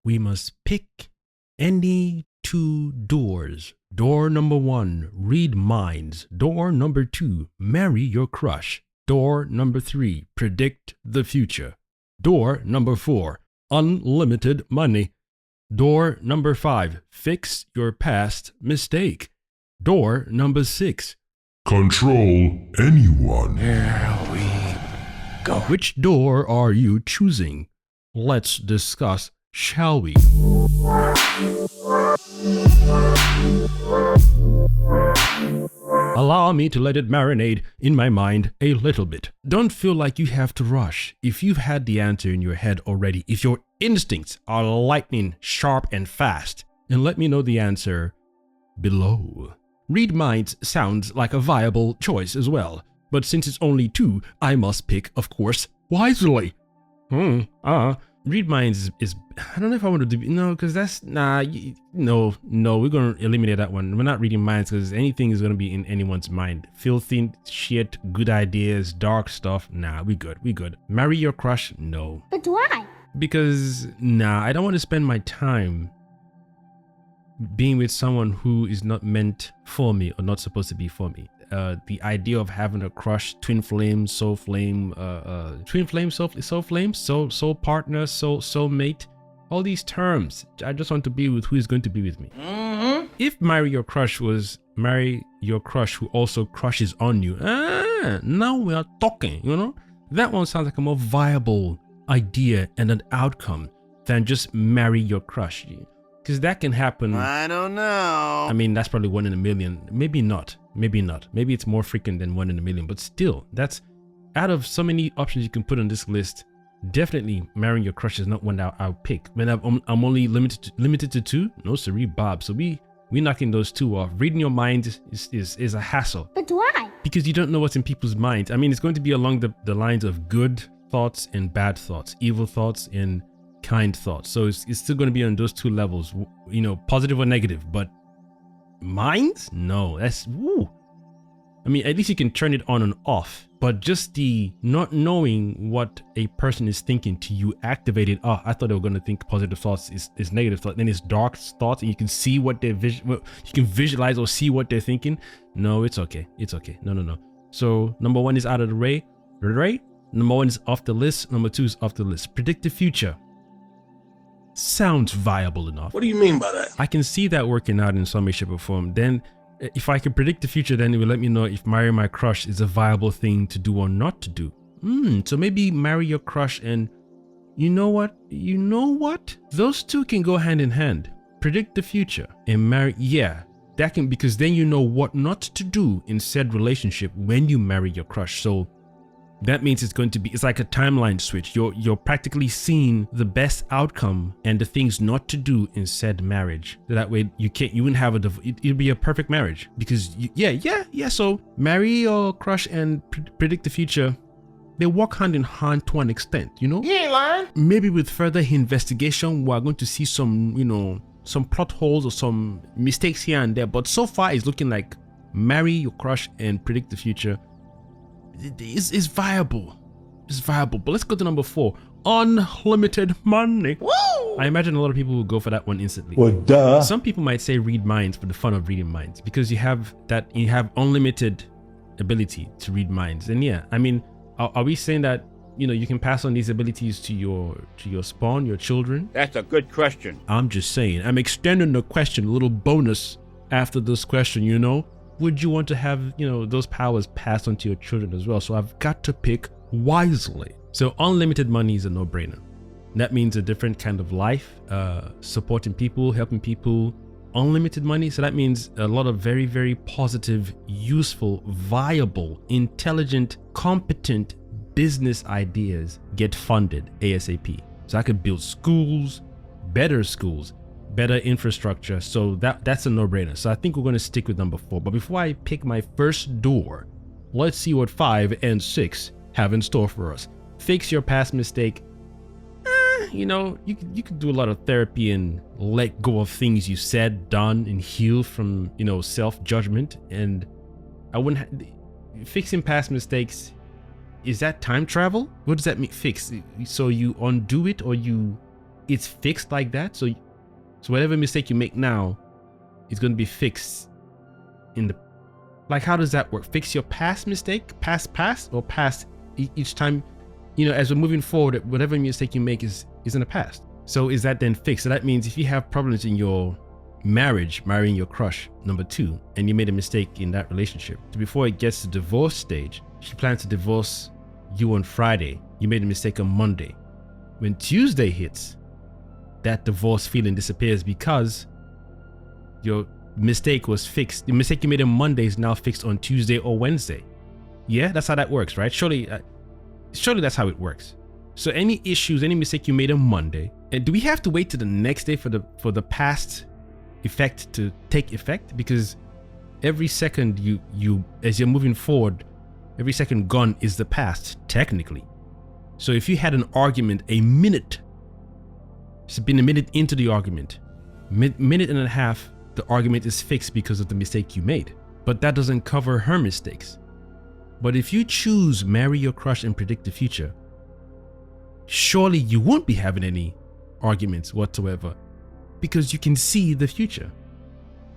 We must pick any two doors. Door number 1, read minds. Door number 2, marry your crush. Door number 3, predict the future. Door number 4, unlimited money. Door number 5, fix your past mistake. Door number 6, control anyone. here we go. Which door are you choosing? Let's discuss, shall we? Allow me to let it marinate in my mind a little bit. Don't feel like you have to rush. If you've had the answer in your head already, if your instincts are lightning sharp and fast, then let me know the answer below. Read minds sounds like a viable choice as well, but since it's only 2, I must pick, of course, wisely. Read minds is I don't know if I want to do, no, because that's, no, we're going to eliminate that one. We're not reading minds because anything is going to be in anyone's mind. Filthy shit, good ideas, dark stuff, nah, we good. Marry your crush, no. But why? Because, I don't want to spend my time being with someone who is not meant for me or not supposed to be for me. The idea of having a crush, twin flame, soul flame, twin flame, soul flame, soul partner, soul mate, all these terms. I just want to be with who is going to be with me. If marry your crush was marry your crush who also crushes on you, now we are talking, you know? That one sounds like a more viable idea and an outcome than just marry your crush. Because that can happen. I don't know. I mean, that's probably 1 in a million. Maybe not. Maybe it's more frequent than 1 in a million. But still, that's out of so many options you can put on this list. Definitely, marrying your crush is not one that I'll pick. When I'm only limited to 2. No, siree, Bob. So we knocking those 2 off. Reading your mind is a hassle. But why? Because you don't know what's in people's minds. I mean, it's going to be along the lines of good thoughts and bad thoughts, evil thoughts and kind thoughts. So it's still going to be on those 2 levels, you know, positive or negative. But minds, no, that's woo. I mean, at least you can turn it on and off, but just the not knowing what a person is thinking to you activated. Oh, I thought they were going to think positive thoughts is negative thoughts, then it's dark thoughts, and you can see what you can visualize or see what they're thinking. No, it's okay. No. So number 1 is out of the way. Number 1 is off the list. Number 2 is off the list. Predict the future sounds viable enough. What do you mean by that? I can see that working out in some way, shape, or form. Then if I can predict the future, then it will let me know if marry my crush is a viable thing to do or not to do. So maybe marry your crush, and you know what? Those 2 can go hand in hand. Predict the future and marry, that can, because then you know what not to do in said relationship when you marry your crush. So that means it's like a timeline switch. You're practically seeing the best outcome and the things not to do in said marriage. That way you wouldn't have it'd be a perfect marriage, because so marry your crush and predict the future. They walk hand in hand to an extent, you know? You ain't lying. Maybe with further investigation, we're going to see some plot holes or some mistakes here and there. But so far it's looking like marry your crush and predict the future is viable. It's viable. But let's go to number 4. Unlimited money. Woo! I imagine a lot of people will go for that one instantly. Well, duh. Some people might say read minds for the fun of reading minds, because you have unlimited ability to read minds. And I mean, are we saying that, you know, you can pass on these abilities to your spawn, your children? That's a good question. I'm just saying. I'm extending the question, a little bonus after this question, you know? Would you want to have, you know, those powers passed on to your children as well? So I've got to pick wisely. So unlimited money is a no-brainer. That means a different kind of life, supporting people, helping people. Unlimited money. So that means a lot of very, very positive, useful, viable, intelligent, competent business ideas get funded ASAP. So I could build schools, better infrastructure. So that's a no-brainer. So I think we're going to stick with number 4. But before I pick my first door, let's see what 5 and 6 have in store for us. Fix your past mistake. You know, you could do a lot of therapy and let go of things you said, done, and heal from, you know, self-judgment. And I wouldn't fixing past mistakes. Is that time travel? What does that mean? Fix? So you undo it, or you it's fixed like that. So whatever mistake you make now is going to be fixed in the, like, how does that work? Fix your past mistake, past, or past each time, as we're moving forward, whatever mistake you make is in the past. So is that then fixed? So that means if you have problems in your marriage, marrying your crush, number 2, and you made a mistake in that relationship, so before it gets to divorce stage, she plans to divorce you on Friday. You made a mistake on Monday. When Tuesday hits, that divorce feeling disappears because your mistake was fixed. The mistake you made on Monday is now fixed on Tuesday or Wednesday. Yeah, that's how that works, right? Surely that's how it works. So any issues, any mistake you made on Monday, and do we have to wait till the next day for the past effect to take effect? Because every second you as you're moving forward, every second gone is the past, technically. So if you had an argument a minute, it's been a minute into the argument, minute and a half, the argument is fixed because of the mistake you made. But that doesn't cover her mistakes. But if you choose marry your crush and predict the future, surely you won't be having any arguments whatsoever because you can see the future.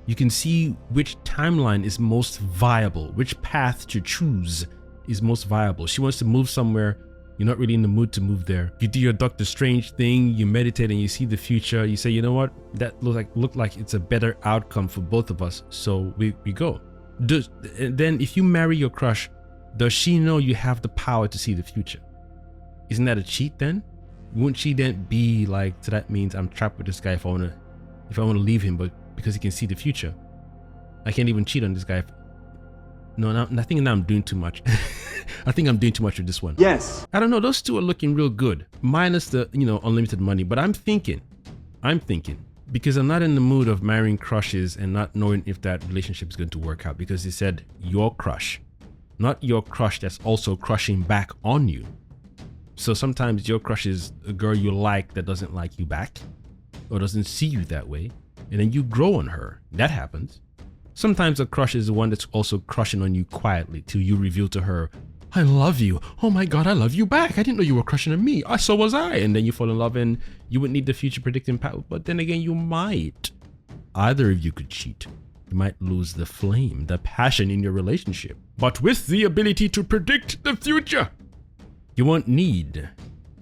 You can see which timeline is most viable, which path to choose is most viable. She wants to move somewhere. You're not really in the mood to move there. You do your Doctor Strange thing, you meditate and you see the future. You say, you know what? That look like it's a better outcome for both of us. So we go. Then if you marry your crush, does she know you have the power to see the future? Isn't that a cheat then? Wouldn't she then be like, so that means I'm trapped with this guy if I want to leave him, but because he can see the future, I can't even cheat on this guy. I think now I'm doing too much. I think I'm doing too much with this one. Yes. I don't know. Those two are looking real good, minus the, unlimited money. But I'm thinking, because I'm not in the mood of marrying crushes and not knowing if that relationship is going to work out, because he said your crush, not your crush that's also crushing back on you. So sometimes your crush is a girl you like that doesn't like you back or doesn't see you that way. And then you grow on her. That happens. Sometimes a crush is the one that's also crushing on you quietly till you reveal to her, I love you. Oh my God, I love you back. I didn't know you were crushing on me. So was I. And then you fall in love and you wouldn't need the future predicting power. But then again, you might. Either of you could cheat. You might lose the flame, the passion in your relationship. But with the ability to predict the future, you won't need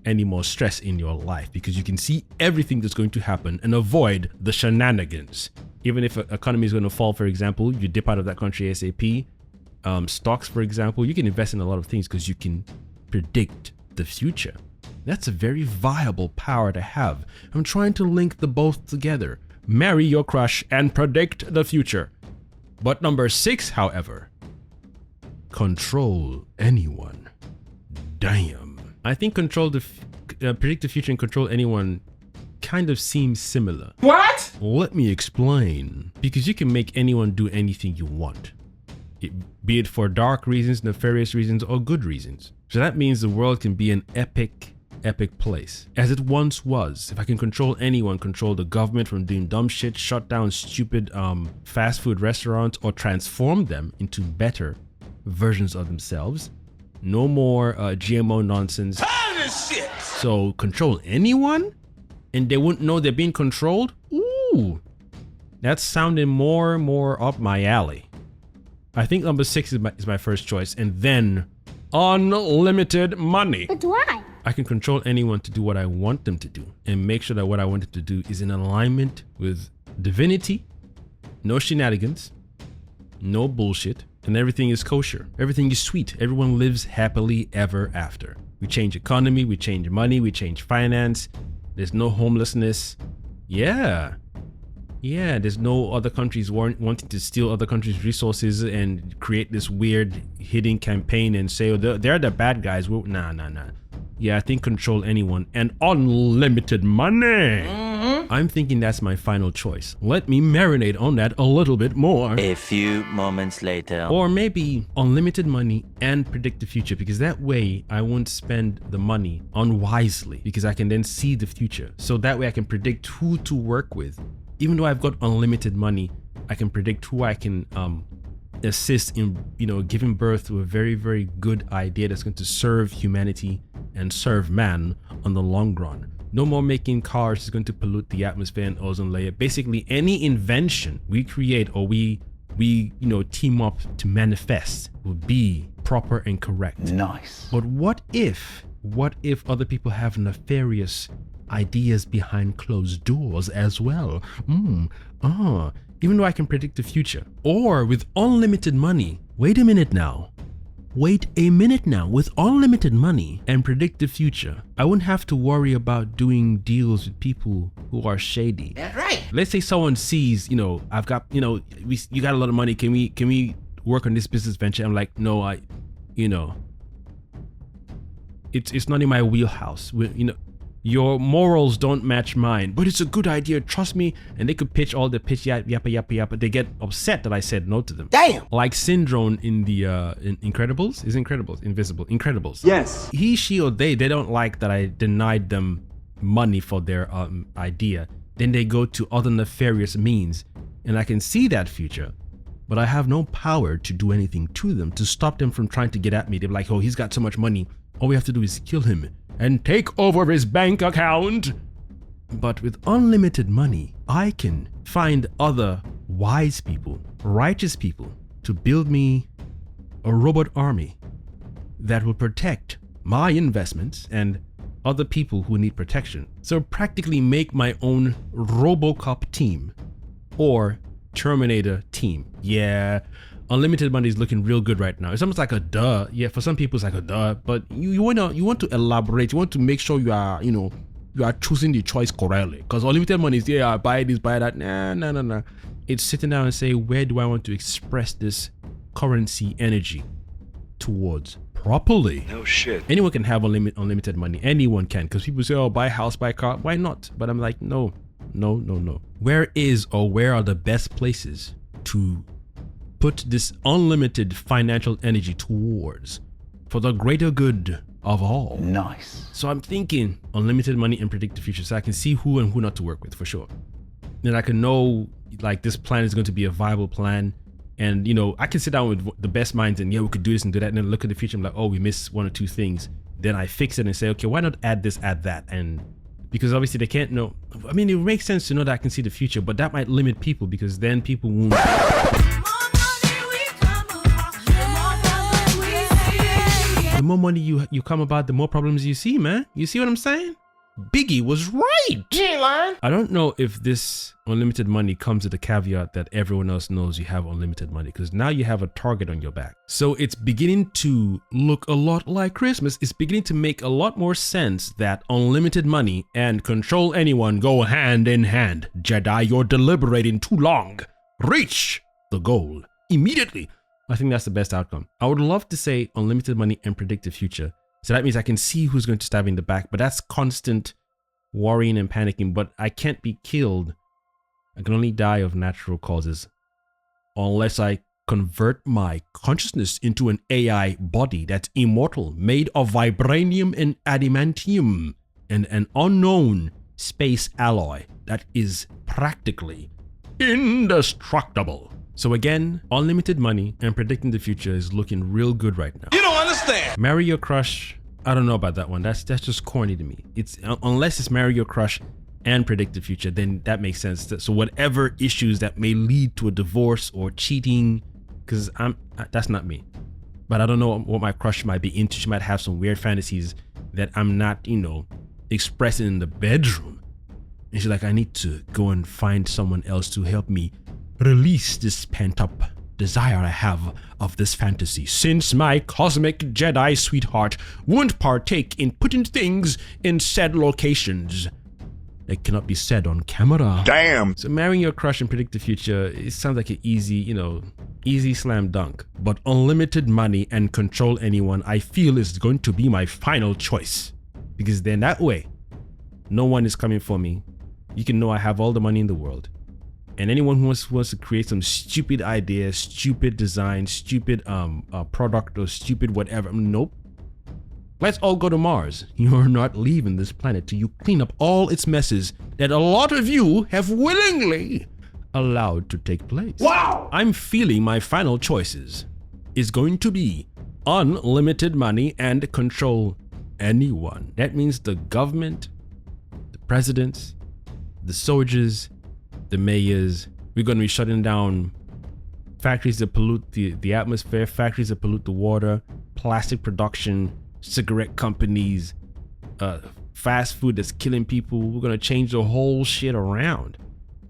any more stress in your life because you can see everything that's going to happen and avoid the shenanigans. Even if an economy is going to fall, for example, you dip out of that country ASAP. Stocks, for example, you can invest in a lot of things because you can predict the future. That's a very viable power to have. I'm trying to link the both together. Marry your crush and predict the future. But number 6, however, control anyone. Damn. I think predict the future and control anyone kind of seems similar. What? Let me explain. Because you can make anyone do anything you want. Be it for dark reasons, nefarious reasons, or good reasons. So that means the world can be an epic place, as it once was. If I can control anyone, control the government from doing dumb shit, shut down stupid fast food restaurants, or transform them into better versions of themselves. No more GMO nonsense. Shit. So control anyone, and they wouldn't know they're being controlled? Ooh, that's sounding more and more up my alley. I think number 6 is my first choice, and then unlimited money. But why? I can control anyone to do what I want them to do and make sure that what I want them to do is in alignment with divinity, no shenanigans, no bullshit, and everything is kosher. Everything is sweet. Everyone lives happily ever after. We change economy, we change money, we change finance. There's no homelessness. Yeah, there's no other countries wanting to steal other countries' resources and create this weird hidden campaign and say, oh, they're the bad guys. Well, nah. Yeah, I think control anyone and unlimited money. I'm thinking that's my final choice. Let me marinate on that a little bit more. A few moments later. Or maybe unlimited money and predict the future, because that way I won't spend the money unwisely because I can then see the future. So that way I can predict who to work with. Even though I've got unlimited money, I can predict who I can assist in, giving birth to a very, very good idea that's going to serve humanity and serve man on the long run. No more making cars is going to pollute the atmosphere and ozone layer. Basically, any invention we create or we team up to manifest will be proper and correct. Nice. But what if other people have nefarious ideas behind closed doors as well? Even though I can predict the future, or with unlimited money. Wait a minute now, with unlimited money and predict the future, I wouldn't have to worry about doing deals with people who are shady. That's right. Let's say someone sees, I've got, you got a lot of money. Can we work on this business venture? I'm like, no, it's not in my wheelhouse. Your morals don't match mine, but it's a good idea. Trust me. And they could pitch all the pitch yappa. They get upset that I said no to them. Damn. Like Syndrome in the in Incredibles. Is Incredibles invisible? Incredibles. Yes. He, she, or they don't like that I denied them money for their idea. Then they go to other nefarious means, and I can see that future, but I have no power to do anything to them to stop them from trying to get at me. They're like, oh, he's got so much money. All we have to do is kill him and take over his bank account. But with unlimited money, I can find other wise people, righteous people to build me a robot army that will protect my investments and other people who need protection. So practically make my own RoboCop team or Terminator team. Yeah. Unlimited money is looking real good right now. It's almost like a duh. Yeah, for some people it's like a duh, but you want to elaborate. You want to make sure you are choosing the choice correctly. Because unlimited money is buy this, buy that. Nah. It's sitting down and say, where do I want to express this currency energy towards properly? No shit. Anyone can have unlimited money. Anyone can. Because people say, oh, buy house, buy car. Why not? But I'm like, no. Where are the best places to put this unlimited financial energy towards for the greater good of all? Nice. So I'm thinking unlimited money and predict the future, so I can see who and who not to work with for sure. Then I can know like this plan is going to be a viable plan, and I can sit down with the best minds and we could do this and do that, and then look at the future. I'm like, oh, we missed one or two things. Then I fix it and say, okay, why not add this, add that? And because obviously they can't know. I mean, it makes sense to know that I can see the future, but that might limit people because then people won't. The more money you come about, the more problems you see, man. You see what I'm saying? Biggie was right. You ain't lying. I don't know if this unlimited money comes with the caveat that everyone else knows you have unlimited money, because now you have a target on your back. So it's beginning to look a lot like Christmas. It's beginning to make a lot more sense that unlimited money and control anyone go hand in hand. Jedi, you're deliberating too long. Reach the goal immediately. I think that's the best outcome. I would love to say unlimited money and predict the future. So that means I can see who's going to stab me in the back, but that's constant worrying and panicking. But I can't be killed. I can only die of natural causes unless I convert my consciousness into an AI body that's immortal, made of vibranium and adamantium and an unknown space alloy that is practically indestructible. So again, unlimited money and predicting the future is looking real good right now. You don't understand. Marry your crush. I don't know about that one. That's just corny to me. It's unless it's marry your crush and predict the future, then that makes sense. So whatever issues that may lead to a divorce or cheating, because that's not me. But I don't know what my crush might be into. She might have some weird fantasies that I'm not, expressing in the bedroom. And she's like, I need to go and find someone else to help me release this pent-up desire I have of this fantasy, since my Kosmic Jedi sweetheart won't partake in putting things in said locations that cannot be said on camera. Damn. So marrying your crush and predict the future, it sounds like an easy slam dunk. But unlimited money and control anyone, I feel is going to be my final choice. Because then that way, no one is coming for me. You can know I have all the money in the world. And anyone who wants to create some stupid idea, stupid design, stupid product or stupid whatever, nope. Let's all go to Mars. You're not leaving this planet till you clean up all its messes that a lot of you have willingly allowed to take place. Wow! I'm feeling my final choices is going to be unlimited money and control anyone. That means the government, presidents, the soldiers, the mayors. We're going to be shutting down factories that pollute the atmosphere, factories that pollute the water, plastic production, cigarette companies, fast food that's killing people. We're going to change the whole shit around.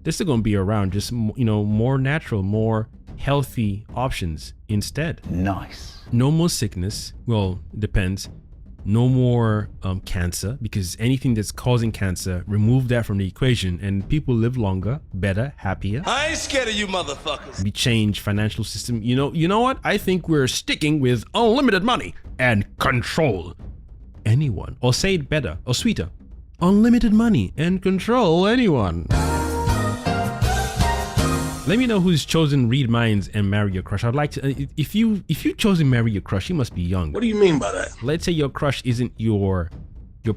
They're still going to be around, just, more natural, more healthy options instead. Nice. No more sickness. Well, it depends. No more cancer, because anything that's causing cancer, remove that from the equation and people live longer, better, happier. I ain't scared of you motherfuckers. We change financial system. You know what? I think we're sticking with unlimited money and control anyone. Or say it better or sweeter. Unlimited money and control anyone. Let me know who's chosen read minds and marry your crush. I'd like to, if you chosen marry your crush, you must be young. What do you mean by that? Let's say your crush isn't your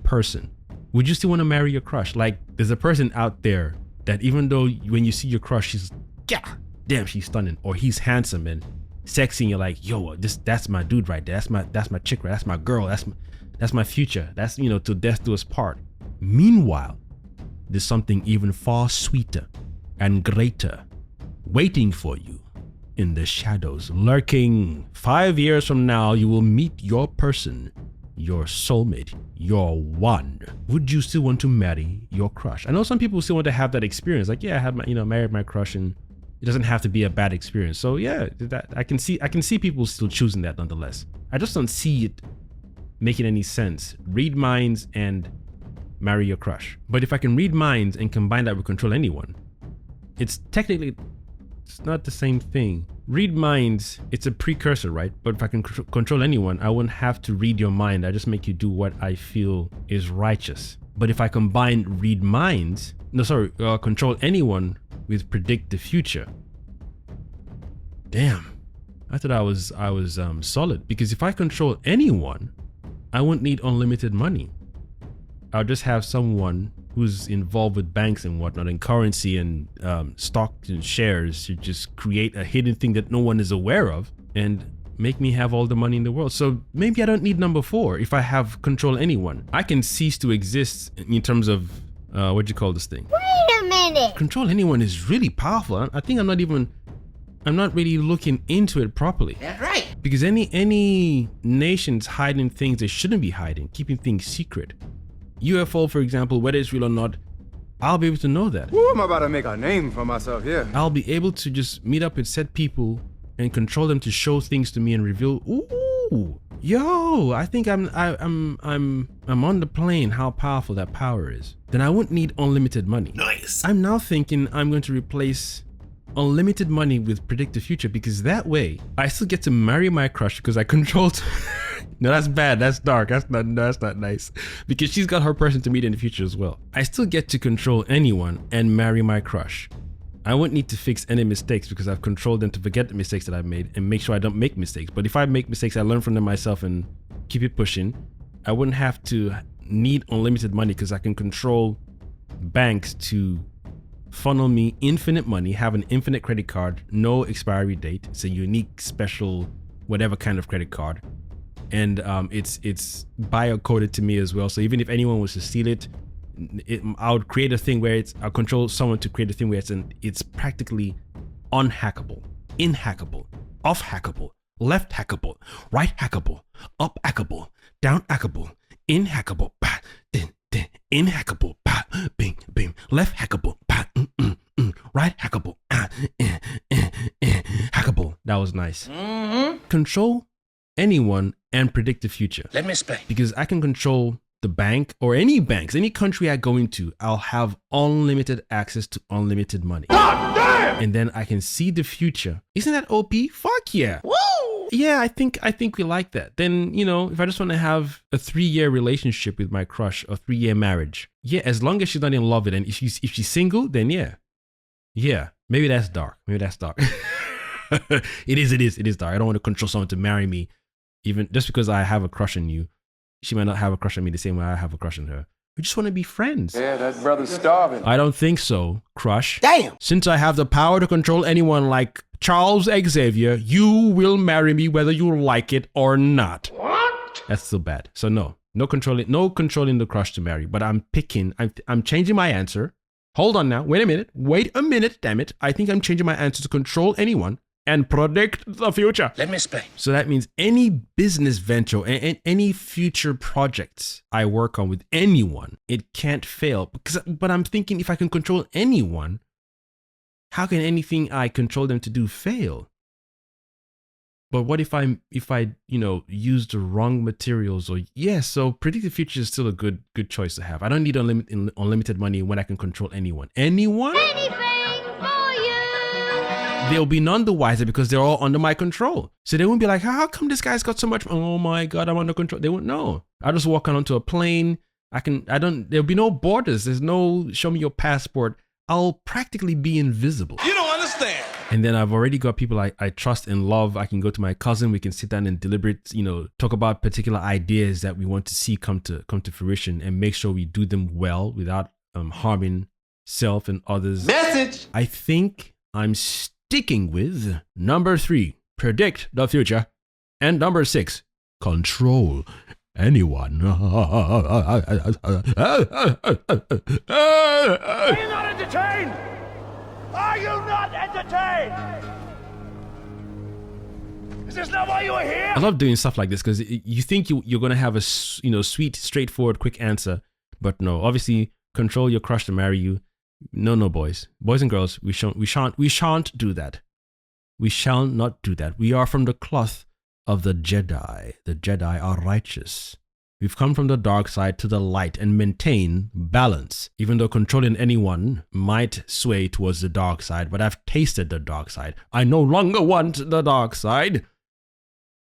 person. Would you still want to marry your crush? Like, there's a person out there that even though when you see your crush, she's, yeah, damn, she's stunning, or he's handsome and sexy, and you're like, yo, that's my dude right there. That's my chick, right? That's my girl. That's my future. That's, till death do us part. Meanwhile, there's something even far sweeter and greater waiting for you in the shadows, lurking. 5 years from now, you will meet your person, your soulmate, your one. Would you still want to marry your crush? I know some people still want to have that experience. Like, yeah, I had married my crush, and it doesn't have to be a bad experience. So yeah, that I can see people still choosing that nonetheless. I just don't see it making any sense. Read minds and marry your crush. But if I can read minds and combine that with control anyone, it's not the same thing. Read minds, it's a precursor, right? But if I can control anyone, I wouldn't have to read your mind. I just make you do what I feel is righteous. But if I combine read minds, control anyone with predict the future. Damn, I thought I was solid, because if I control anyone, I wouldn't need unlimited money. I'll just have someone who's involved with banks and whatnot, and currency and stocks and shares, to just create a hidden thing that no one is aware of and make me have all the money in the world. So maybe I don't need number 4 if I have control anyone. I can cease to exist in terms of, what do you call this thing? Wait a minute. Control anyone is really powerful. I think I'm not really looking into it properly. That's right. Because any nation's hiding things they shouldn't be hiding, keeping things secret. UFO, for example, whether it's real or not, I'll be able to know that. Ooh, I'm about to make a name for myself here. I'll be able to just meet up with said people and control them to show things to me and reveal. Ooh, yo, I think I'm on the plane how powerful that power is. Then I wouldn't need unlimited money. Nice. I'm now thinking I'm going to replace unlimited money with predict the future, because that way I still get to marry my crush because I controlled. No, that's bad. That's dark. That's not nice. Because she's got her person to meet in the future as well. I still get to control anyone and marry my crush. I wouldn't need to fix any mistakes because I've controlled them to forget the mistakes that I've made and make sure I don't make mistakes. But if I make mistakes, I learn from them myself and keep it pushing. I wouldn't have to need unlimited money because I can control banks to funnel me infinite money, have an infinite credit card, no expiry date. It's a unique, special, whatever kind of credit card. And it's bio-coded to me as well. So even if anyone was to steal it, I would create a thing where I'll control someone to create a thing where it's practically unhackable, inhackable, off hackable, left hackable, right hackable, up hackable, down hackable, in hackable, in hackable, bing, bing, left hackable, right hackable, hackable. That was nice. Control anyone and predict the future. Let me explain. Because I can control the bank or any banks, any country I go into, I'll have unlimited access to unlimited money. God damn! And then I can see the future. Isn't that OP? Fuck yeah. Woo! Yeah, I think we like that. Then, if I just want to have a 3-year relationship with my crush, or 3-year marriage. Yeah, as long as she's not in love with it. And if she's single, then yeah. Yeah, maybe that's dark. It is dark. I don't want to control someone to marry me. Even just because I have a crush on you, she might not have a crush on me the same way I have a crush on her. We just want to be friends. Yeah, that brother's starving. I don't think so, crush. Damn. Since I have the power to control anyone like Charles Xavier, you will marry me whether you like it or not. What? That's still bad. So no, No controlling the crush to marry. But I'm changing my answer. Hold on now. Wait a minute, damn it. I think I'm changing my answer to control anyone and predict the future. Let me explain. So that means any business venture and any future projects I work on with anyone, it can't fail. But I'm thinking, if I can control anyone, how can anything I control them to do fail? But what if I use the wrong materials? So predict the future is still a good choice to have. I don't need unlimited money when I can control anyone. Anyone? Anything for you. They'll be none the wiser because they're all under my control. So they won't be like, how come this guy's got so much? Oh my God, I'm under control. They won't know. I'll just walk onto a plane. There'll be no borders. There's no show me your passport. I'll practically be invisible. You don't understand. And then I've already got people I trust and love. I can go to my cousin. We can sit down and deliberate, talk about particular ideas that we want to see come to fruition and make sure we do them well without harming self and others. Message. I think I'm sticking with number 3, predict the future, and number 6, control anyone. Are you not entertained? Are you not entertained? Is this not why you are here? I love doing stuff like this because you think you're going to have a sweet, straightforward, quick answer, but no. Obviously, control your crush to marry you. No, boys and girls, we shan't do that. We shall not do that. We are from the cloth of the Jedi. The Jedi are righteous. We've come from the dark side to the light and maintain balance. Even though controlling anyone might sway towards the dark side, but I've tasted the dark side. I no longer want the dark side.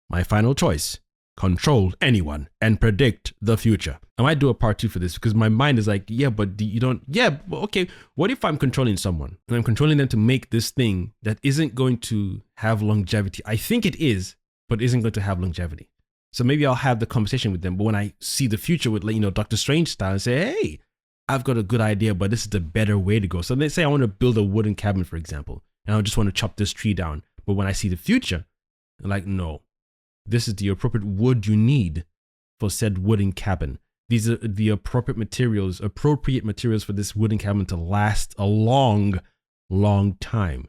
My final choice, control anyone and predict the future. I might do a part 2 for this because my mind is like, okay, what if I'm controlling someone and I'm controlling them to make this thing that isn't going to have longevity? I think it is, but isn't going to have longevity. So maybe I'll have the conversation with them. But when I see the future with, Doctor Strange style and say, hey, I've got a good idea, but this is the better way to go. So let's say I want to build a wooden cabin, for example, and I just want to chop this tree down. But when I see the future, I'm like, no, this is the appropriate wood you need for said wooden cabin. These are the appropriate materials for this wooden cabin to last a long, long time.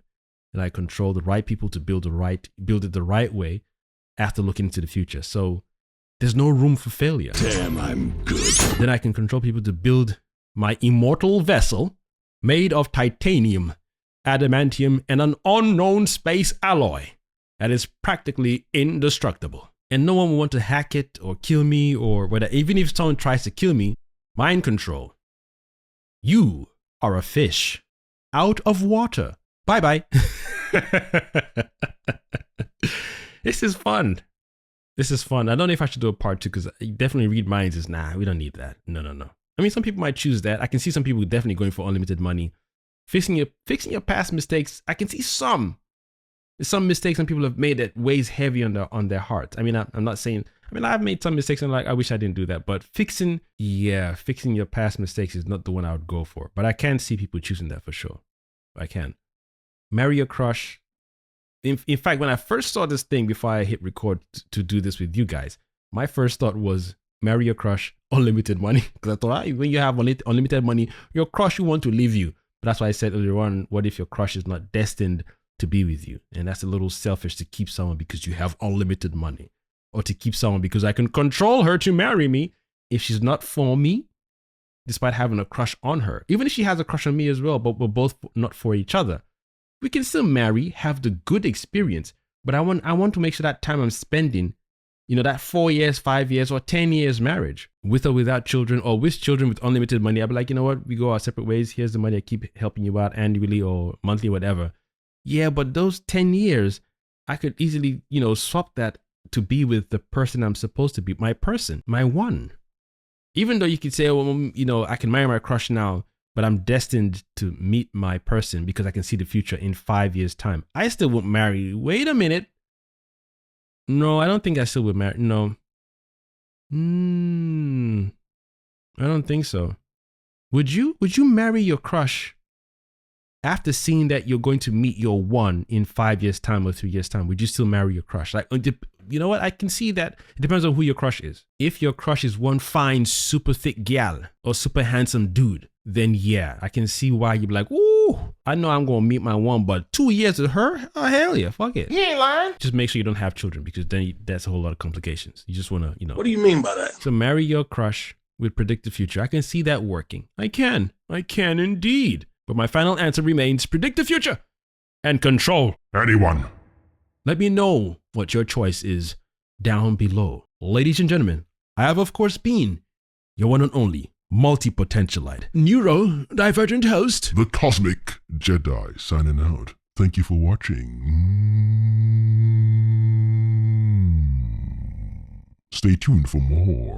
And I control the right people to build it the right way after looking into the future. So there's no room for failure. Damn, I'm good. Then I can control people to build my immortal vessel made of titanium, adamantium, and an unknown space alloy that is practically indestructible. And no one will want to hack it or kill me or whatever. Even if someone tries to kill me, mind control. You are a fish out of water. Bye-bye. This is fun. I don't know if I should do a part 2 because definitely read minds is, nah, we don't need that. No. I mean, some people might choose that. I can see some people definitely going for unlimited money. Fixing your past mistakes. I can see some mistakes some people have made that weighs heavy on their heart. I mean, I'm not saying, I've made some mistakes and I wish I didn't do that. But fixing your past mistakes is not the one I would go for. But I can see people choosing that for sure. I can. Marry your crush. In fact, when I first saw this thing before I hit record to do this with you guys, my first thought was marry your crush, unlimited money. Because I thought, when you have unlimited money, your crush will want to leave you. But that's why I said earlier on, what if your crush is not destined to be with you? And that's a little selfish to keep someone because you have unlimited money. Or to keep someone because I can control her to marry me if she's not for me, despite having a crush on her. Even if she has a crush on me as well, but we're both not for each other. We can still marry, have the good experience, but I want to make sure that time I'm spending, that 4 years, 5 years, or 10 years marriage, with or without children, or with children with unlimited money. I'll be like, you know what, we go our separate ways. Here's the money. I keep helping you out annually or monthly, whatever. Yeah, but those 10 years, I could easily, swap that to be with the person I'm supposed to be, my person, my one. Even though you could say, well, I can marry my crush now, but I'm destined to meet my person because I can see the future in 5 years' time. I still won't marry. Wait a minute. No, I don't think I still would marry. No. I don't think so. Would you marry your crush after seeing that you're going to meet your one in 5 years time or 3 years time, would you still marry your crush? Like, you know what? I can see that it depends on who your crush is. If your crush is one fine, super thick gal or super handsome dude, then yeah, I can see why you'd be like, ooh, I know I'm going to meet my one, but 2 years with her? Oh, hell yeah, fuck it. You ain't lying. Just make sure you don't have children, because then that's a whole lot of complications. You just want to, What do you mean by that? So marry your crush with predict the future. I can see that working. I can indeed. But my final answer remains predict the future and control Anyone. Let me know what your choice is down below. Ladies and gentlemen, I have of course been your one and only Multipotentialite, Neurodivergent host, The Kosmic Jedi signing out. Thank you for watching. Stay tuned for more.